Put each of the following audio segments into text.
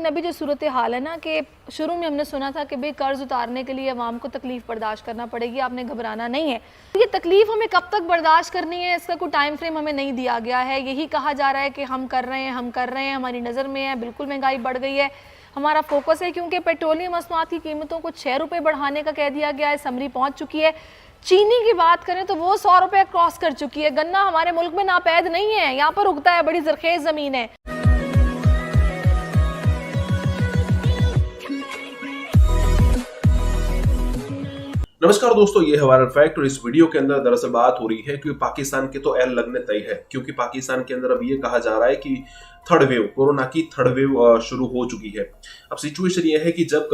लेकिन अभी जो सूरत हाल है ना कि शुरू में हमने सुना था कि भाई कर्ज उतारने के लिए अवाम को तकलीफ बर्दाश्त करना पड़ेगी, आपने घबराना नहीं है। ये तकलीफ हमें कब तक बर्दाश्त करनी है, इसका कोई टाइम फ्रेम हमें नहीं दिया गया है। यही कहा जा रहा है कि हम कर रहे हैं, हम कर रहे हैं, हमारी नज़र में है, बिल्कुल महंगाई बढ़ गई है, हमारा फोकस है, क्योंकि पेट्रोलियम मसनूआत की कीमतों को 6 रुपये बढ़ाने का कह दिया गया है, समरी पहुँच चुकी है। चीनी की बात करें तो वो 100 रुपये क्रॉस कर चुकी है। गन्ना हमारे मुल्क में नापैद नहीं है, यहाँ पर उगता है, बड़ी जरखेज ज़मीन है। नमस्कार दोस्तों, ये है वायरल फैक्ट और इस वीडियो के अंदर दरअसल बात हो रही है कि पाकिस्तान के तो एल लगने तय है, क्योंकि पाकिस्तान के अंदर अब ये कहा जा रहा है कि थर्ड वेव, कोरोना की थर्ड वेव शुरू हो चुकी है। अब सिचुएशन ये है कि जब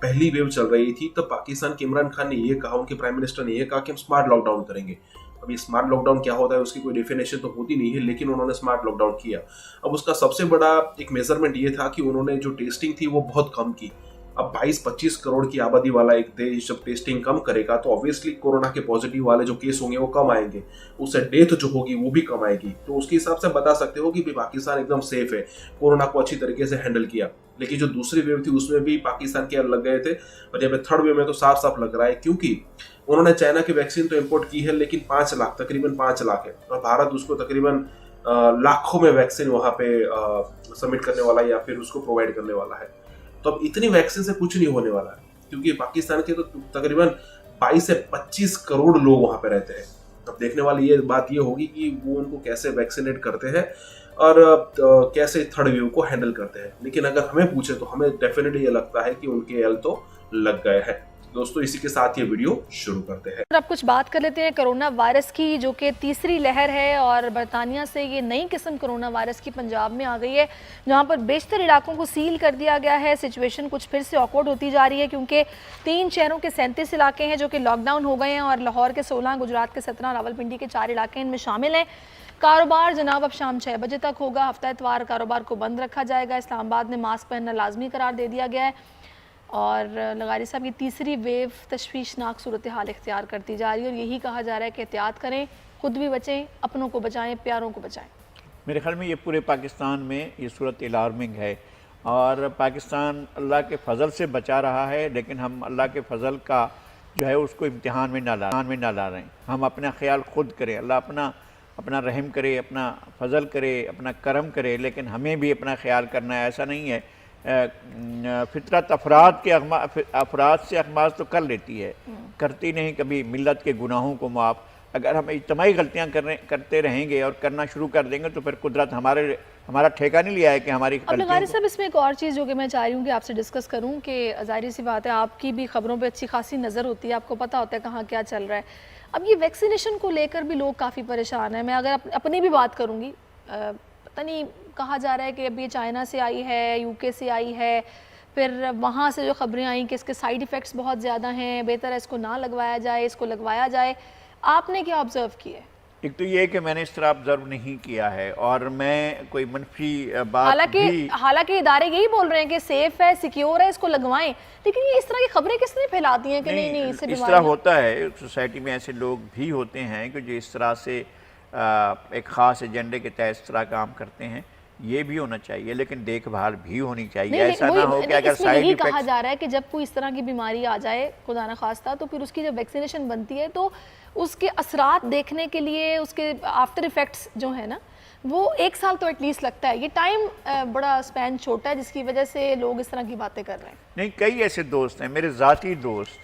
पहली वेव चल रही थी तब पाकिस्तान के इमरान खान ने ये कहा, उनके प्राइम मिनिस्टर ने ये कहा कि हम स्मार्ट लॉकडाउन करेंगे। अब ये स्मार्ट लॉकडाउन क्या होता है उसकी कोई डेफिनेशन तो होती नहीं है, लेकिन उन्होंने स्मार्ट लॉकडाउन किया। अब उसका सबसे बड़ा एक मेजरमेंट ये था कि उन्होंने जो टेस्टिंग थी वो बहुत कम की। अब 22-25 करोड़ की आबादी वाला एक देश जब टेस्टिंग कम करेगा तो ऑब्वियसली कोरोना के पॉजिटिव वाले जो केस होंगे वो कम आएंगे, उससे डेथ जो होगी वो भी कम आएगी। तो उसके हिसाब से बता सकते हो कि पाकिस्तान एकदम सेफ है, कोरोना को अच्छी तरीके से हैंडल किया। लेकिन जो दूसरी वेव थी उसमें भी पाकिस्तान के लग गए थे, और यहाँ पे थर्ड वेव में तो साफ साफ लग रहा है, क्योंकि उन्होंने चाइना की वैक्सीन तो इम्पोर्ट की है, लेकिन 5 लाख, तकरीबन 5 लाख है, और भारत उसको तकरीबन लाखों में वैक्सीन वहां पे सबमिट करने वाला है या फिर उसको प्रोवाइड करने वाला है। तो अब इतनी वैक्सीन से कुछ नहीं होने वाला है, क्योंकि पाकिस्तान के तो तकरीबन 22 से 25 करोड़ लोग वहां पे रहते हैं। अब देखने वाली ये बात ये होगी कि वो उनको कैसे वैक्सीनेट करते हैं और कैसे थर्ड वेव को हैंडल करते हैं। लेकिन अगर हमें पूछे तो हमें डेफिनेटली ये लगता है कि उनके एल तो लग गए हैं। दोस्तों, इसी के साथ ये वीडियो शुरू करते हैं। अब कुछ बात कर लेते हैं कोरोना वायरस की, जो कि तीसरी लहर है, और बरतानिया से ये नई किस्म कोरोना वायरस की पंजाब में आ गई है, जहां पर बेशतर इलाकों को सील कर दिया गया है। सिचुएशन कुछ फिर से ऑकवर्ड होती जा रही है, क्योंकि 3 शहरों के 37 इलाके हैं जो कि लॉकडाउन हो गए हैं, और लाहौर के 16, गुजरात के 17, रावलपिंडी के 4 इलाके इनमें शामिल हैं। कारोबार जनाब अब शाम 6 बजे तक होगा। हफ्ता इतवार कारोबार को बंद रखा जाएगा। इस्लामाबाद में मास्क पहनना लाजमी करार दे दिया गया है। और लगारी साहब, ये तीसरी वेव तशवीशनाक सूरत हाल इख्तियार करती जा रही है, और यही कहा जा रहा है कि एहतियात करें, खुद भी बचें, अपनों को बचाएं, प्यारों को बचाएं। मेरे ख्याल में ये पूरे पाकिस्तान में ये सूरत अलार्मिंग है, और पाकिस्तान अल्लाह के फ़ज़ल से बचा रहा है, लेकिन हम अल्लाह के फ़ज़ल का जो है उसको इम्तिहान में ना ला रहे हैं। हम अपना ख्याल खुद करें, अल्लाह अपना रहम करे, अपना फ़ज़ल करे, अपना करम करे, लेकिन हमें भी अपना ख्याल करना है। ऐसा नहीं है फितरत अफराद से अखमास तो कर लेती है, करती नहीं कभी मिल्लत के गुनाहों को माफ़। अगर हम इज्तिमाई गलतियाँ करते रहेंगे और करना शुरू कर देंगे तो फिर कुदरत हमारा ठेका नहीं लिया है कि हमारी अब लगारी साहब, इसमें एक और चीज़ जो कि मैं चाह रही हूँ कि आपसे डिस्कस करूँ, कि ज़ाहिर सी बात है आपकी भी खबरों पे अच्छी खासी नज़र होती है, आपको पता होता है कहाँ क्या चल रहा है। अब ये वैक्सीनेशन को लेकर भी लोग काफ़ी परेशान हैं। मैं अगर अपनी भी बात करूँगी, पता नहीं, कहा जा रहा है कि अब ये चाइना से आई है, यूके से आई है, फिर वहाँ से जो खबरें आई कि इसके साइड इफ़ेक्ट्स बहुत ज़्यादा हैं, बेहतर है इसको ना लगवाया जाए, इसको लगवाया जाए। आपने क्या ऑब्ज़र्व किया है? एक तो ये कि मैंने इस तरह ऑब्जर्व नहीं किया है, और मैं कोई मनफी बात हालांकि इदारे यही बोल रहे हैं कि सेफ है, सिक्योर है, इसको लगवाएं, लेकिन ये इस तरह की खबरें किसने फैलाती हैं कि नहीं इससे इस तरह होता है। सोसाइटी में ऐसे लोग भी होते हैं कि जो इस तरह से एक ख़ास एजेंडे के तहत इस तरह काम करते हैं। ये भी होना चाहिए, लेकिन देखभाल भी होनी चाहिए। ऐसा ना हो कि अगर साइड इफेक्ट्स, कहा जा रहा है कि जब कोई इस तरह की बीमारी आ जाए, खुदा न खास्ता, तो फिर उसकी जब वैक्सीनेशन बनती है तो उसके असरात देखने के लिए, उसके आफ्टर इफेक्ट्स जो है ना, वो 1 साल तो एटलीस्ट लगता है। ये टाइम बड़ा स्पैन छोटा है, जिसकी वजह से लोग इस तरह की बातें कर रहे हैं। नहीं, कई ऐसे दोस्त हैं, मेरे ज़ाती दोस्त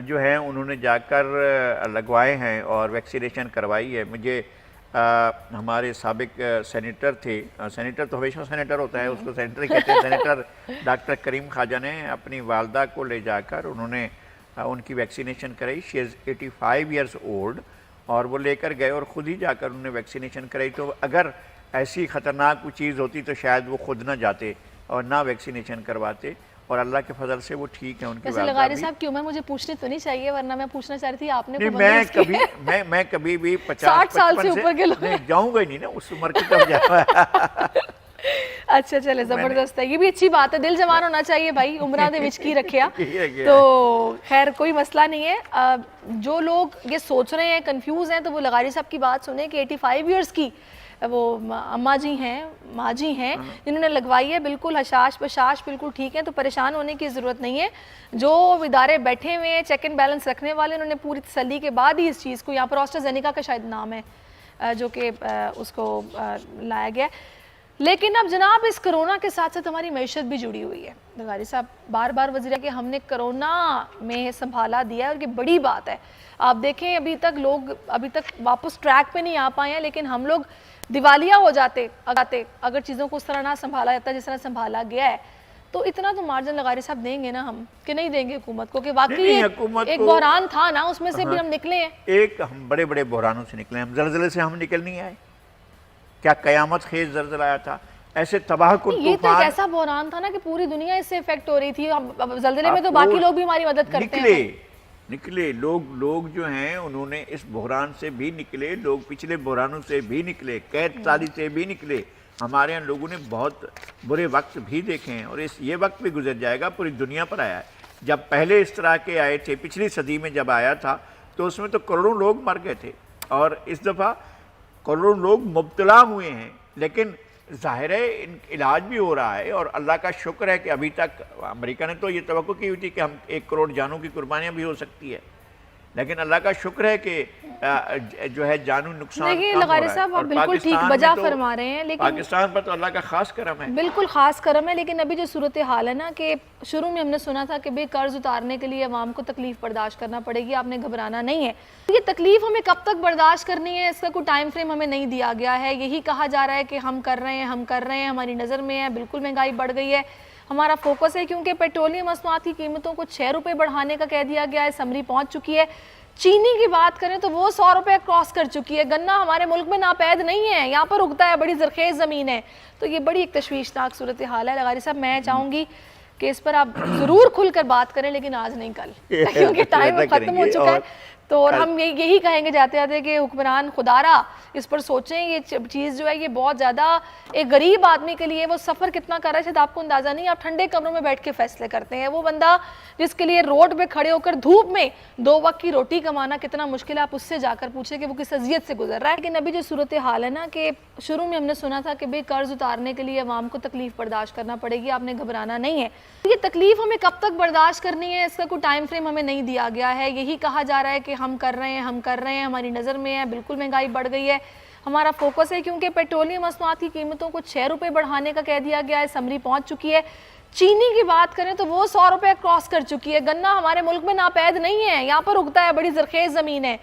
जो हैं, उन्होंने जाकर लगवाए हैं और वैक्सीनेशन करवाई है। मुझे हमारे साबिक सेनेटर थे, सेनेटर तो हमेशा सेनेटर होता है, उसको सेनेटर ही कहते हैं, सेनेटर डॉक्टर करीम ख्वाजा ने अपनी वालदा को ले जाकर उन्होंने उनकी वैक्सीनेशन कराई। शी इज़ 85 ईयर्स ओल्ड, और वो लेकर गए और ख़ुद ही जाकर उन्होंने वैक्सीनेशन कराई। तो अगर ऐसी ख़तरनाक कोई चीज़ होती तो शायद वो खुद ना जाते और ना वैक्सीनेशन करवाते, और अल्लाह के फजल से वो ठीक है। उनकी लगारी साहब की उम्र मुझे पूछनी तो नहीं चाहिए, वरना मैं पूछना चाह रही थी आपने। नहीं, मैं कभी भी 50 साल से ऊपर के लोग नहीं जाऊंगा ही नहीं ना, उस उम्र की तब जाऊंगा। अच्छा, चले, जबरदस्त है, ये भी अच्छी बात है। दिल जवान होना चाहिए भाई, उम्र दे विच की रखिया। तो खैर कोई मसला नहीं है। जो लोग ये सोच रहे हैं, कंफ्यूज हैं, तो वो लगारी साहब की बात सुने कि 85 ईयर्स की वो अम्मा जी हैं, माँ जी हैं, जिन्होंने लगवाई है, बिल्कुल हशाश बशाश बिल्कुल ठीक है, तो परेशान होने की ज़रूरत नहीं है। जो इदारे बैठे हुए हैं चेक एंड बैलेंस रखने वाले, उन्होंने पूरी तसल्ली के बाद ही इस चीज़ को, यहाँ पर ऑस्ट्राजेनिका का शायद नाम है जो कि उसको लाया गया। लेकिन अब जनाब इस कोरोना के साथ साथ हमारी मैशत भी जुड़ी हुई है। ग़ारी साहब बार बार वज़ीर कि हमने कोरोना में संभाला दिया है और ये बड़ी बात है। आप देखें अभी तक वापस ट्रैक पे नहीं आ पाए हैं, लेकिन हम लोग दिवालिया हो जाते अगर चीज़ों को उस तरह ना संभाला जाता जिस तरह संभाला गया है। तो इतना तो मार्जिन लगारी साहब देंगे ना हम, कि नहीं देंगे हुकूमत को, कि वाकई एक बहरान था ना, उसमें से भी हम निकले हैं। एक हम बड़े बड़े बहरानों से निकले, हम जलजले से हम निकल नहीं आए। क्या कयामत खेज जलजला आया था, ऐसे तबाहकुन तूफान। ये तो एक ऐसा बहरान था ना कि पूरी दुनिया इससे इफेक्ट हो रही थी। अब जलजले में तो बाकी लोग भी हमारी मदद करते हैं। निकले लोग जो हैं उन्होंने इस बहरान से भी निकले, लोग पिछले बहरानों से भी निकले, कैद साली से भी निकले। हमारे यहाँ लोगों ने बहुत बुरे वक्त भी देखे हैं और ये वक्त भी गुजर जाएगा, पूरी दुनिया पर आया है। जब पहले इस तरह के आए थे, पिछली सदी में जब आया था, तो उसमें तो करोड़ों लोग मर गए थे और इस दफ़ा करोड़ों लोग मुब्तला हुए हैं। लेकिन ज़ाहिर है इलाज भी हो रहा है और अल्लाह का शुक्र है कि अभी तक अमेरिका ने तो ये तवक्को की हुई थी कि हम 1 करोड़ जानों की कुर्बानियाँ भी हो सकती है, लेकिन अल्लाह का शुक्र है कि जो है जानू नुकसान देखिए कम हो लगारी रहा है। साहब आप और बिल्कुल ठीक पाकिस्तान बजा में तो फरमा रहे हैं, लेकिन पाकिस्तान पर तो अल्लाह का खास करम है, बिल्कुल खास करम है। लेकिन अभी जो सूरत हाल है ना, कि शुरू में हमने सुना था कि भाई कर्ज उतारने के लिए अवाम को तकलीफ बर्दाश्त करना पड़ेगी, आपने घबराना नहीं है। ये तकलीफ हमें कब तक बर्दाश्त करनी है, इसका कोई टाइम फ्रेम हमें नहीं दिया गया है। यही कहा जा रहा है कि हम कर रहे हैं, हमारी नज़र में है, बिल्कुल महंगाई बढ़ गई है, हमारा फोकस है, क्योंकि पेट्रोलियम मसनूआत की कीमतों को 6 रुपये बढ़ाने का कह दिया गया है, समरी पहुँच चुकी है। चीनी की बात करें तो वो 100 रुपये क्रॉस कर चुकी है। गन्ना हमारे मुल्क में नापैद नहीं है, यहाँ पर उगता है, बड़ी ज़रखेज़ ज़मीन है। तो ये बड़ी एक तशवीशनाक सूरत हाल है। लगारी साहब मैं चाहूँगी कि इस पर आप ज़रूर खुलकर बात करें, लेकिन आज नहीं कल, क्योंकि टाइम ख़त्म हो चुका है। तो और हम यही कहेंगे जाते जाते कि हुक्मरान खुदारा इस पर सोचें। ये चीज़ जो है ये बहुत ज़्यादा एक गरीब आदमी के लिए, वो सफ़र कितना कर रहा है शायद आपको अंदाज़ा नहीं। आप ठंडे कमरों में बैठ के फैसले करते हैं। वो बंदा जिसके लिए रोड पे खड़े होकर धूप में 2 वक्त की रोटी कमाना कितना मुश्किल है, आप उससे जाकर पूछे कि वो किस अजियत से गुजर रहा है। लेकिन अभी जो सूरत हाल है ना, कि शुरू में हमने सुना था कि भाई कर्ज उतारने के लिए अवाम को तकलीफ बर्दाश्त करना पड़ेगी, आपने घबराना नहीं है। ये तकलीफ हमें कब तक बर्दाश्त करनी है, इसका कोई टाइम फ्रेम हमें नहीं दिया गया है। यही कहा जा रहा है कि हम कर रहे हैं, हमारी नज़र में है, बिल्कुल महंगाई बढ़ गई है, हमारा फोकस है, क्योंकि पेट्रोलियम मसनूआत की कीमतों को 6 रुपये बढ़ाने का कह दिया गया है, समरी पहुँच चुकी है। चीनी की बात करें तो वो 100 रुपये क्रॉस कर चुकी है। गन्ना हमारे मुल्क में नापैद नहीं है, यहाँ पर उगता है, बड़ी ज़रखेज़ ज़मीन है।